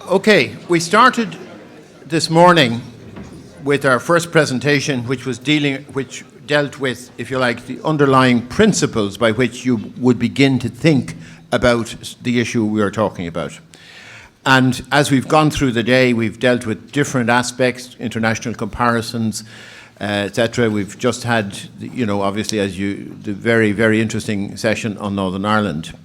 Okay, we started this morning with our first presentation, which dealt with, if you like, the underlying principles by which you would begin to think about the issue we are talking about. And as we've gone through the day, we've dealt with different aspects, international comparisons, etc. We've just had, obviously, the very, very interesting session on Northern Ireland.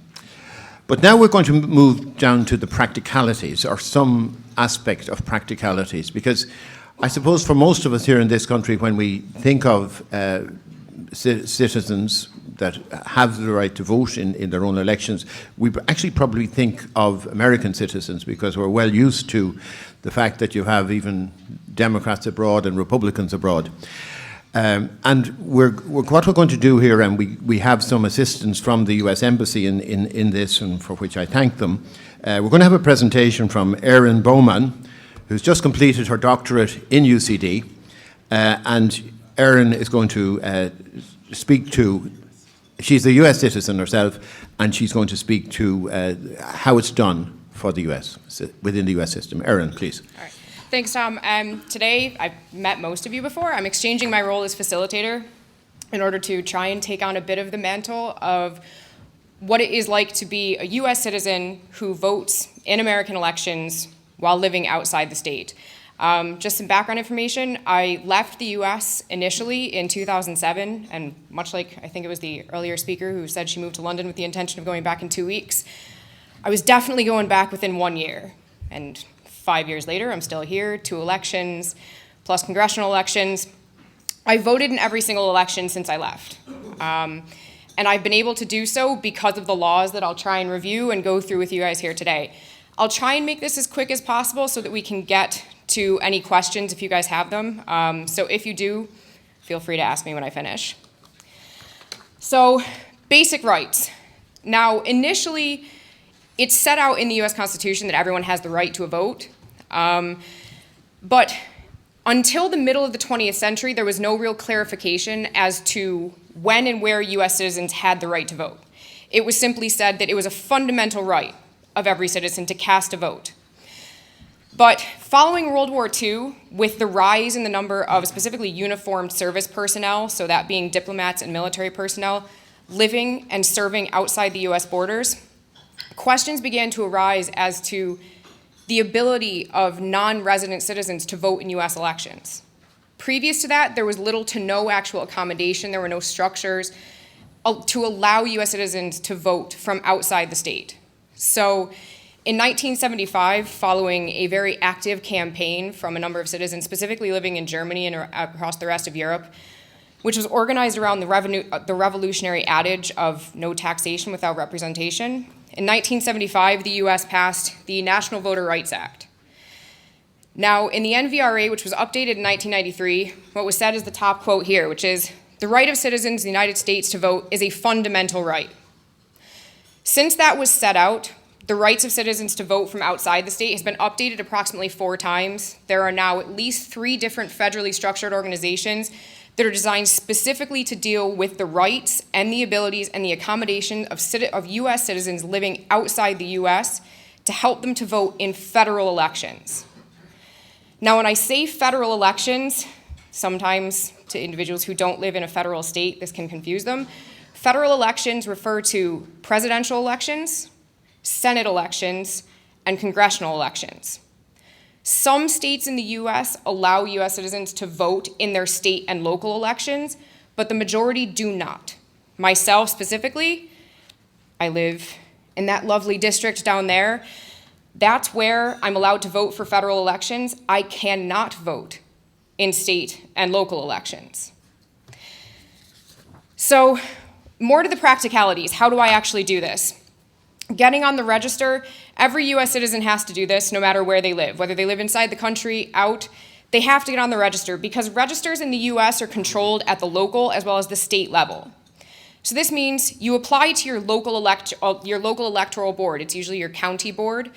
But now we're going to move down to the practicalities, or some aspect of practicalities, because I suppose for most of us here in this country, when we think of citizens that have the right to vote in their own elections, we actually probably think of American citizens, because we're well used to the fact that you have even Democrats abroad and Republicans abroad. And what we're going to do here, and we have some assistance from the US Embassy in this, and for which I thank them. We're going to have a presentation from Erin Baumann, who's just completed her doctorate in UCD. And Erin is going to speak to, she's a US citizen herself, and she's going to speak to how it's done for the US, within the US system. Erin, please. All right. Thanks, Tom. Today, I've met most of you before. I'm exchanging my role as facilitator in order to try and take on a bit of the mantle of what it is like to be a US citizen who votes in American elections while living outside the state. Just some background information, I left the US initially in 2007, and much like I think it was the earlier speaker who said she moved to London with the intention of going back in 2 weeks, I was definitely going back within 1 year. And 5 years later, I'm still here, 2 elections, plus congressional elections. I voted in every single election since I left. And I've been able to do so because of the laws that I'll try and review and go through with you guys here today. I'll try and make this as quick as possible so that we can get to any questions if you guys have them. So if you do, feel free to ask me when I finish. So, basic rights. Now, initially, it's set out in the US Constitution that everyone has the right to a vote. But until the middle of the 20th century, there was no real clarification as to when and where US citizens had the right to vote. It was simply said that it was a fundamental right of every citizen to cast a vote. But following World War II, with the rise in the number of specifically uniformed service personnel, so that being diplomats and military personnel, living and serving outside the US borders, questions began to arise as to the ability of non-resident citizens to vote in US elections. Previous to that, there was little to no actual accommodation, there were no structures to allow US citizens to vote from outside the state. So in 1975, following a very active campaign from a number of citizens, specifically living in Germany and across the rest of Europe, which was organized around the revolutionary adage of no taxation without representation, in 1975, the US passed the National Voter Rights Act. Now, in the NVRA, which was updated in 1993, what was said is the top quote here, which is, "The right of citizens in the United States to vote is a fundamental right." Since that was set out, the rights of citizens to vote from outside the state has been updated approximately 4 times. There are now at least 3 different federally structured organizations that are designed specifically to deal with the rights and the abilities and the accommodation of US citizens living outside the US to help them to vote in federal elections. Now, when I say federal elections, sometimes to individuals who don't live in a federal state, this can confuse them. Federal elections refer to presidential elections, Senate elections, and congressional elections. Some states in the US allow US citizens to vote in their state and local elections, but the majority do not. Myself specifically, I live in that lovely district down there. That's where I'm allowed to vote for federal elections. I cannot vote in state and local elections. So, more to the practicalities. How do I actually do this? Getting on the register, every US citizen has to do this no matter where they live. Whether they live inside the country, out, they have to get on the register because registers in the US are controlled at the local as well as the state level. So this means you apply to your local electoral board. It's usually your county board.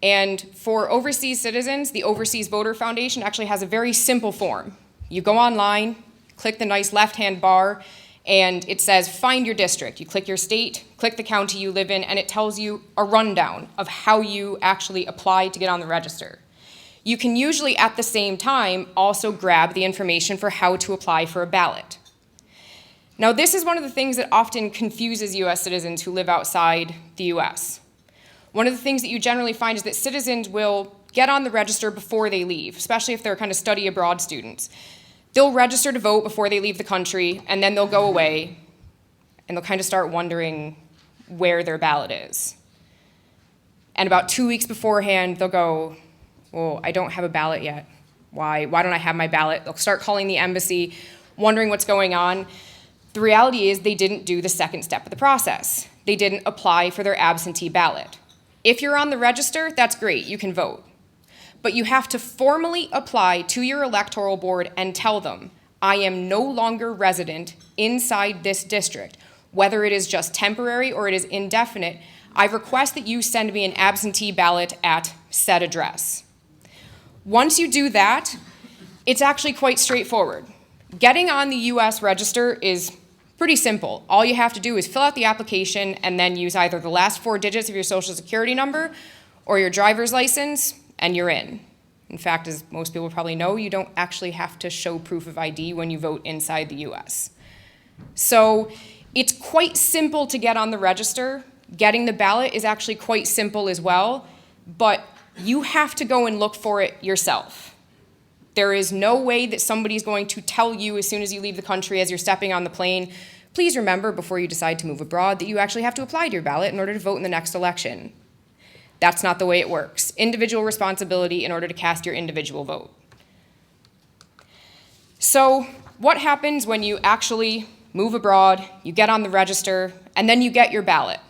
And for overseas citizens, the Overseas Voter Foundation actually has a very simple form. You go online, click the nice left-hand bar, And it says, find your district. You click your state, click the county you live in, and it tells you a rundown of how you actually apply to get on the register. You can usually, at the same time, also grab the information for how to apply for a ballot. Now, this is one of the things that often confuses U.S. citizens who live outside the U.S. One of the things that you generally find is that citizens will get on the register before they leave, especially if they're kind of study abroad students. They'll register to vote before they leave the country, and then they'll go away, and they'll kind of start wondering where their ballot is. And about 2 weeks beforehand, they'll go, well, I don't have a ballot yet. Why don't I have my ballot? They'll start calling the embassy, wondering what's going on. The reality is they didn't do the second step of the process. They didn't apply for their absentee ballot. If you're on the register, that's great, you can vote. But you have to formally apply to your electoral board and tell them, I am no longer resident inside this district. Whether it is just temporary or it is indefinite, I request that you send me an absentee ballot at said address. Once you do that, it's actually quite straightforward. Getting on the US register is pretty simple. All you have to do is fill out the application and then use either the last 4 digits of your social security number or your driver's license, and you're in. In fact, as most people probably know, you don't actually have to show proof of ID when you vote inside the US. So it's quite simple to get on the register. Getting the ballot is actually quite simple as well, but you have to go and look for it yourself. There is no way that somebody's going to tell you as soon as you leave the country, as you're stepping on the plane, please remember before you decide to move abroad that you actually have to apply to your ballot in order to vote in the next election. That's not the way it works. Individual responsibility in order to cast your individual vote. So what happens when you actually move abroad, you get on the register, and then you get your ballot?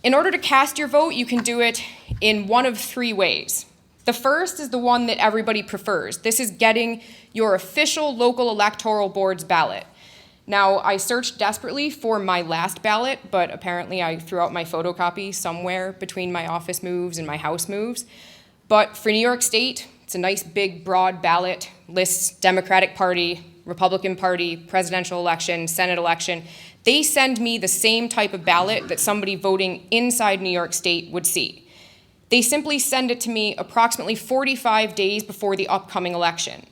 In order to cast your vote, you can do it in one of 3 ways. The first is the one that everybody prefers. This is getting your official local electoral board's ballot. Now, I searched desperately for my last ballot, but apparently I threw out my photocopy somewhere between my office moves and my house moves. But for New York State, it's a nice big broad ballot, lists Democratic Party, Republican Party, presidential election, Senate election. They send me the same type of ballot that somebody voting inside New York State would see. They simply send it to me approximately 45 days before the upcoming election.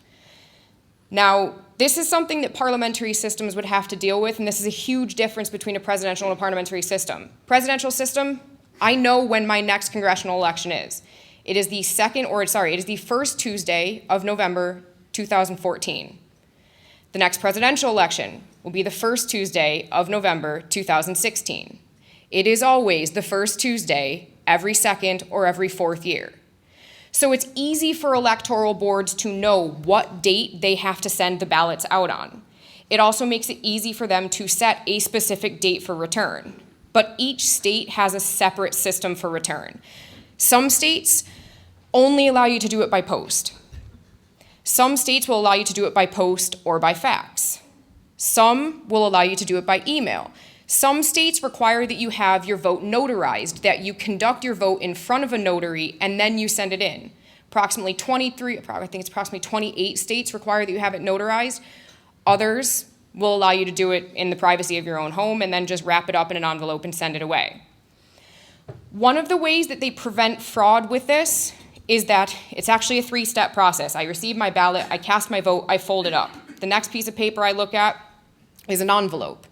Now, this is something that parliamentary systems would have to deal with, and this is a huge difference between a presidential and a parliamentary system. Presidential system, I know when my next congressional election is. It is the first Tuesday of November 2014. The next presidential election will be the first Tuesday of November 2016. It is always the first Tuesday every second or every 4th year. So it's easy for electoral boards to know what date they have to send the ballots out on. It also makes it easy for them to set a specific date for return. But each state has a separate system for return. Some states only allow you to do it by post. Some states will allow you to do it by post or by fax. Some will allow you to do it by email. Some states require that you have your vote notarized, that you conduct your vote in front of a notary and then you send it in. Approximately 28 states require that you have it notarized. Others will allow you to do it in the privacy of your own home and then just wrap it up in an envelope and send it away. One of the ways that they prevent fraud with this is that it's actually a 3-step process. I receive my ballot, I cast my vote, I fold it up. The next piece of paper I look at is an envelope.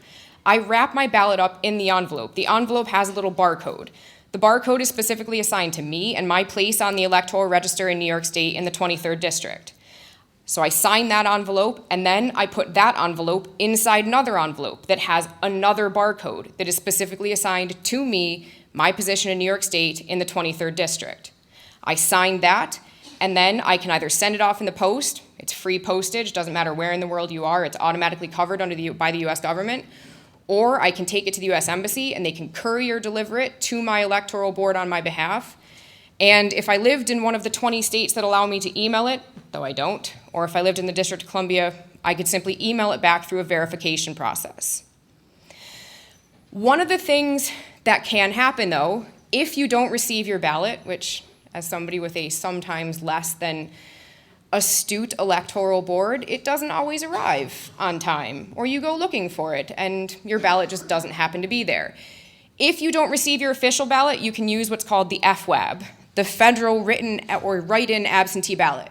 I wrap my ballot up in the envelope. The envelope has a little barcode. The barcode is specifically assigned to me and my place on the electoral register in New York State in the 23rd District. So I sign that envelope, and then I put that envelope inside another envelope that has another barcode that is specifically assigned to me, my position in New York State in the 23rd District. I sign that, and then I can either send it off in the post. It's free postage, doesn't matter where in the world you are, it's automatically covered by the US government. Or I can take it to the US Embassy and they can courier deliver it to my electoral board on my behalf. And if I lived in one of the 20 states that allow me to email it, though I don't, or if I lived in the District of Columbia, I could simply email it back through a verification process. One of the things that can happen, though, if you don't receive your ballot, which as somebody with a sometimes less than astute electoral board, it doesn't always arrive on time, or you go looking for it and your ballot just doesn't happen to be there. If you don't receive your official ballot, you can use what's called the FWAB, the Federal Written or Write-in Absentee Ballot.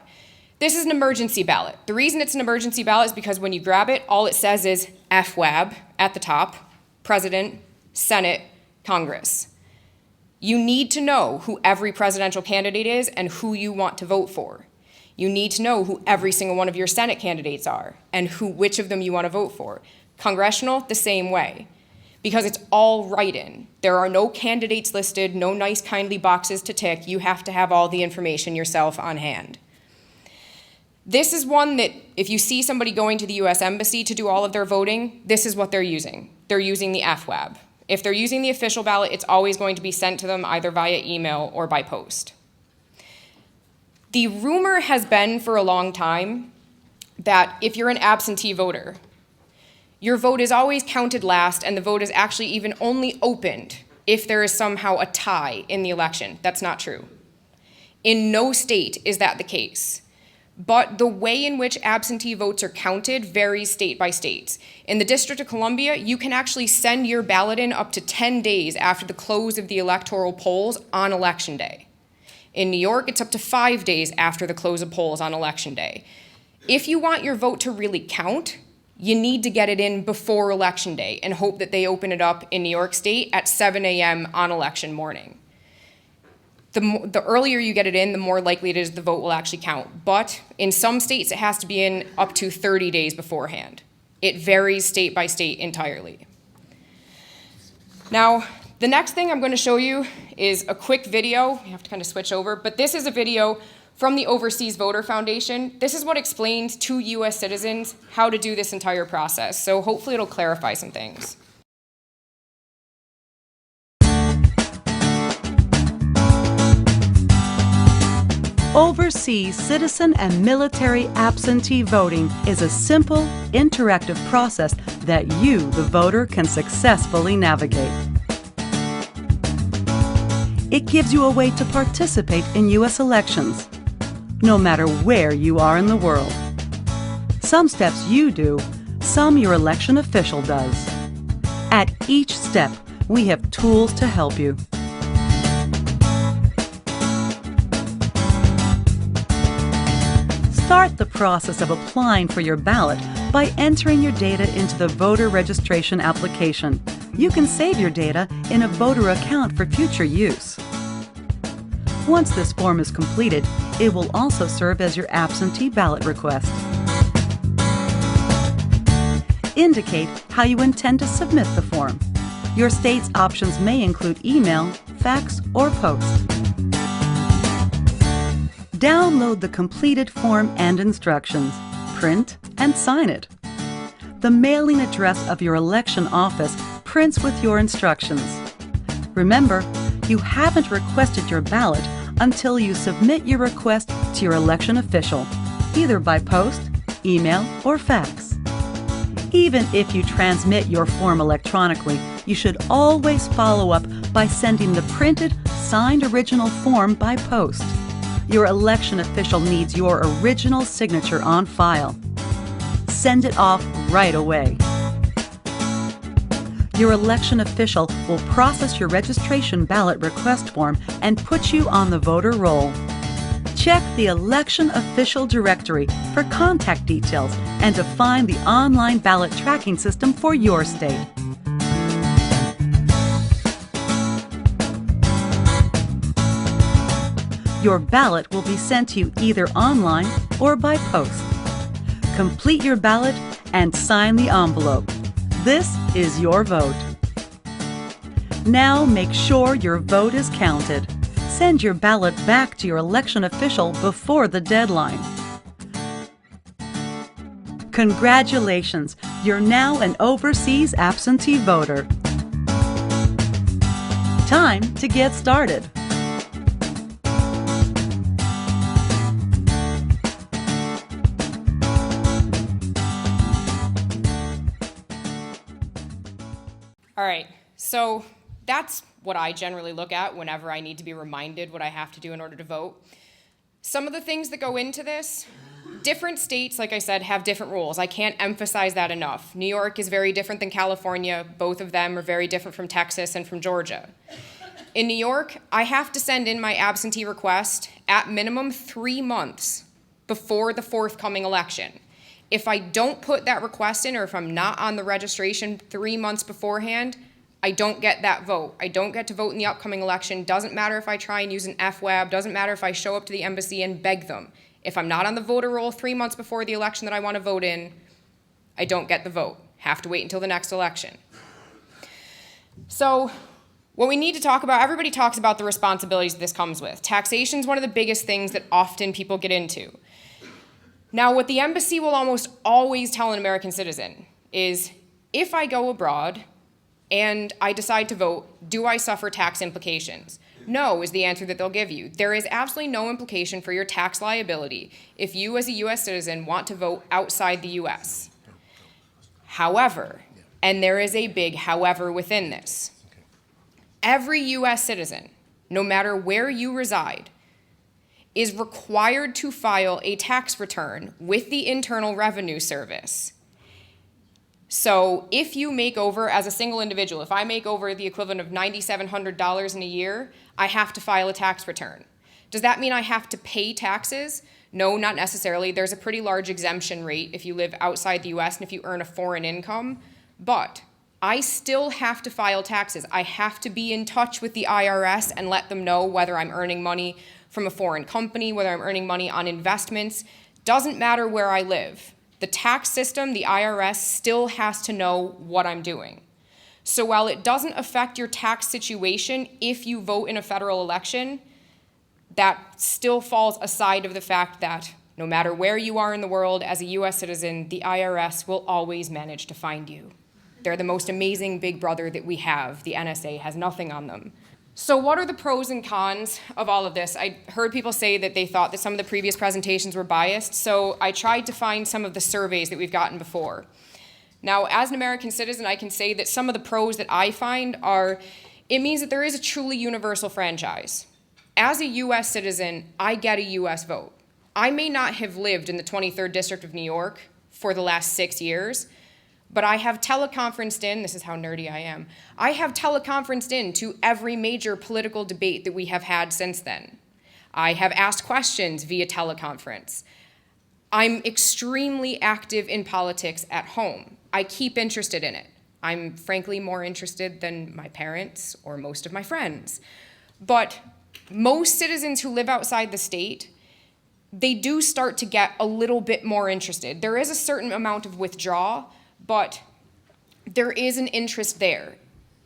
This is an emergency ballot. The reason it's an emergency ballot is because when you grab it, all it says is FWAB at the top, President, Senate, Congress. You need to know who every presidential candidate is and who you want to vote for. You need to know who every single one of your Senate candidates are and which of them you want to vote for. Congressional, the same way, because it's all write-in. There are no candidates listed, no nice, kindly boxes to tick. You have to have all the information yourself on hand. This is one that if you see somebody going to the U.S. Embassy to do all of their voting, this is what they're using. They're using the FWAB. If they're using the official ballot, it's always going to be sent to them either via email or by post. The rumor has been for a long time that if you're an absentee voter, your vote is always counted last and the vote is actually even only opened if there is somehow a tie in the election. That's not true. In no state is that the case. But the way in which absentee votes are counted varies state by state. In the District of Columbia, you can actually send your ballot in up to 10 days after the close of the electoral polls on Election Day. In New York, it's up to 5 days after the close of polls on Election Day. If you want your vote to really count, you need to get it in before Election Day and hope that they open it up in New York State at 7 a.m. on election morning. The earlier you get it in, the more likely it is the vote will actually count. But in some states, it has to be in up to 30 days beforehand. It varies state by state entirely. Now, the next thing I'm going to show you is a quick video. You have to kind of switch over, but this is a video from the Overseas Voter Foundation. This is what explains to U.S. citizens how to do this entire process. So hopefully it'll clarify some things. Overseas citizen and military absentee voting is a simple, interactive process that you, the voter, can successfully navigate. It gives you a way to participate in U.S. elections, no matter where you are in the world. Some steps you do, some your election official does. At each step, we have tools to help you. Start the process of applying for your ballot by entering your data into the voter registration application. You can save your data in a voter account for future use. Once this form is completed, it will also serve as your absentee ballot request. Indicate how you intend to submit the form. Your state's options may include email, fax, or post. Download the completed form and instructions. Print and sign it. The mailing address of your election office prints with your instructions. Remember, you haven't requested your ballot until you submit your request to your election official, either by post, email, or fax. Even if you transmit your form electronically, you should always follow up by sending the printed, signed original form by post. Your election official needs your original signature on file. Send it off right away. Your election official will process your registration ballot request form and put you on the voter roll. Check the election official directory for contact details and to find the online ballot tracking system for your state. Your ballot will be sent to you either online or by post. Complete your ballot and sign the envelope. This is your vote. Now make sure your vote is counted. Send your ballot back to your election official before the deadline. Congratulations! You're now an overseas absentee voter. Time to get started. All right, so that's what I generally look at whenever I need to be reminded what I have to do in order to vote. Some of the things that go into this, different states, like I said, have different rules. I can't emphasize that enough. New York is very different than California. Both of them are very different from Texas and from Georgia. In New York, I have to send in my absentee request at minimum 3 months before the forthcoming election. If I don't put that request in, or if I'm not on the registration 3 months beforehand, I don't get that vote. I don't get to vote in the upcoming election. Doesn't matter if I try and use an FWAB. Doesn't matter if I show up to the embassy and beg them. If I'm not on the voter roll 3 months before the election that I want to vote in, I don't get the vote. Have to wait until the next election. So what we need to talk about, everybody talks about the responsibilities this comes with. Taxation is one of the biggest things that often people get into. Now, what the embassy will almost always tell an American citizen is, if I go abroad and I decide to vote, do I suffer tax implications? No is the answer that they'll give you. There is absolutely no implication for your tax liability if you as a U.S. citizen want to vote outside the U.S. However, and there is a big however within this, every U.S. citizen, no matter where you reside, is required to file a tax return with the Internal Revenue Service. So if you make over, as a single individual, if I make over the equivalent of $9,700 in a year, I have to file a tax return. Does that mean I have to pay taxes? No, not necessarily. There's a pretty large exemption rate if you live outside the U.S. and if you earn a foreign income, but I still have to file taxes. I have to be in touch with the IRS and let them know whether I'm earning money from a foreign company, whether I'm earning money on investments. Doesn't matter where I live. The tax system, the IRS, still has to know what I'm doing. So while it doesn't affect your tax situation if you vote in a federal election, that still falls aside of the fact that no matter where you are in the world as a U.S. citizen, the IRS will always manage to find you. They're the most amazing big brother that we have. The NSA has nothing on them. So what are the pros and cons of all of this? I heard people say that they thought that some of the previous presentations were biased, so I tried to find some of the surveys that we've gotten before. Now, as an American citizen, I can say that some of the pros that I find are, it means that there is a truly universal franchise. As a U.S. citizen, I get a U.S. vote. I may not have lived in the 23rd District of New York for the last 6 years, but I have teleconferenced in, this is how nerdy I am, I have teleconferenced in to every major political debate that we have had since then. I have asked questions via teleconference. I'm extremely active in politics at home. I keep interested in it. I'm frankly more interested than my parents or most of my friends. But most citizens who live outside the state, they do start to get a little bit more interested. There is a certain amount of withdrawal, but there is an interest there.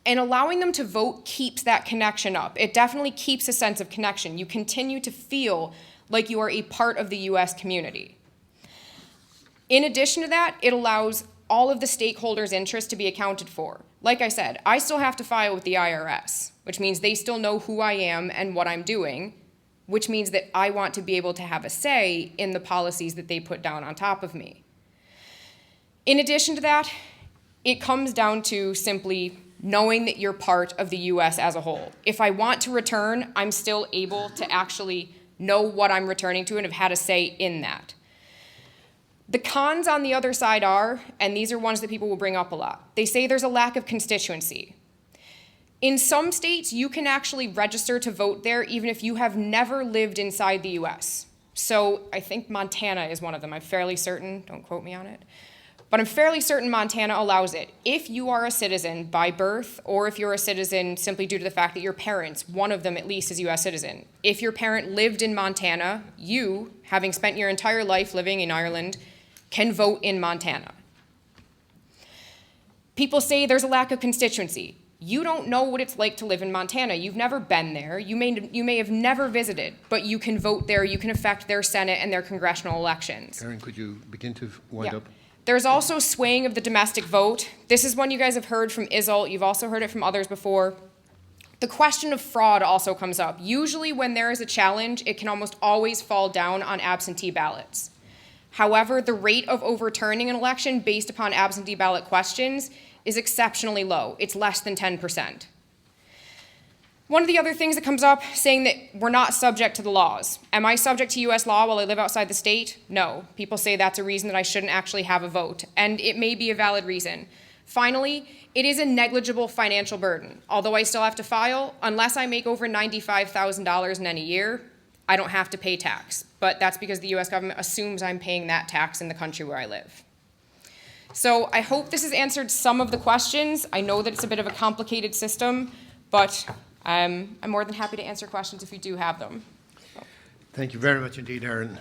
And allowing them to vote keeps that connection up. It definitely keeps a sense of connection. You continue to feel like you are a part of the U.S. community. In addition to that, it allows all of the stakeholders' interests to be accounted for. Like I said, I still have to file with the IRS, which means they still know who I am and what I'm doing, which means that I want to be able to have a say in the policies that they put down on top of me. In addition to that, it comes down to simply knowing that you're part of the U.S. as a whole. If I want to return, I'm still able to actually know what I'm returning to and have had a say in that. The cons on the other side are, and these are ones that people will bring up a lot, they say there's a lack of constituency. In some states, you can actually register to vote there even if you have never lived inside the U.S. So I think Montana is one of them. I'm fairly certain, don't quote me on it. But I'm fairly certain Montana allows it. If you are a citizen by birth, or if you're a citizen simply due to the fact that your parents, one of them at least, is a U.S. citizen. If your parent lived in Montana, you, having spent your entire life living in Ireland, can vote in Montana. People say there's a lack of constituency. You don't know what it's like to live in Montana. You've never been there. You may have never visited, but you can vote there. You can affect their Senate and their congressional elections. Erin, could you begin to wind up? There's also swaying of the domestic vote. This is one you guys have heard from Isolt. You've also heard it from others before. The question of fraud also comes up. Usually when there is a challenge, it can almost always fall down on absentee ballots. However, the rate of overturning an election based upon absentee ballot questions is exceptionally low. It's less than 10%. One of the other things that comes up, saying that we're not subject to the laws. Am I subject to US law while I live outside the state? No. People say that's a reason that I shouldn't actually have a vote, and it may be a valid reason. Finally, it is a negligible financial burden. Although I still have to file, unless I make over $95,000 in any year, I don't have to pay tax. But that's because the US government assumes I'm paying that tax in the country where I live. So I hope this has answered some of the questions. I know that it's a bit of a complicated system, but I'm more than happy to answer questions if you do have them. Thank you very much indeed, Erin.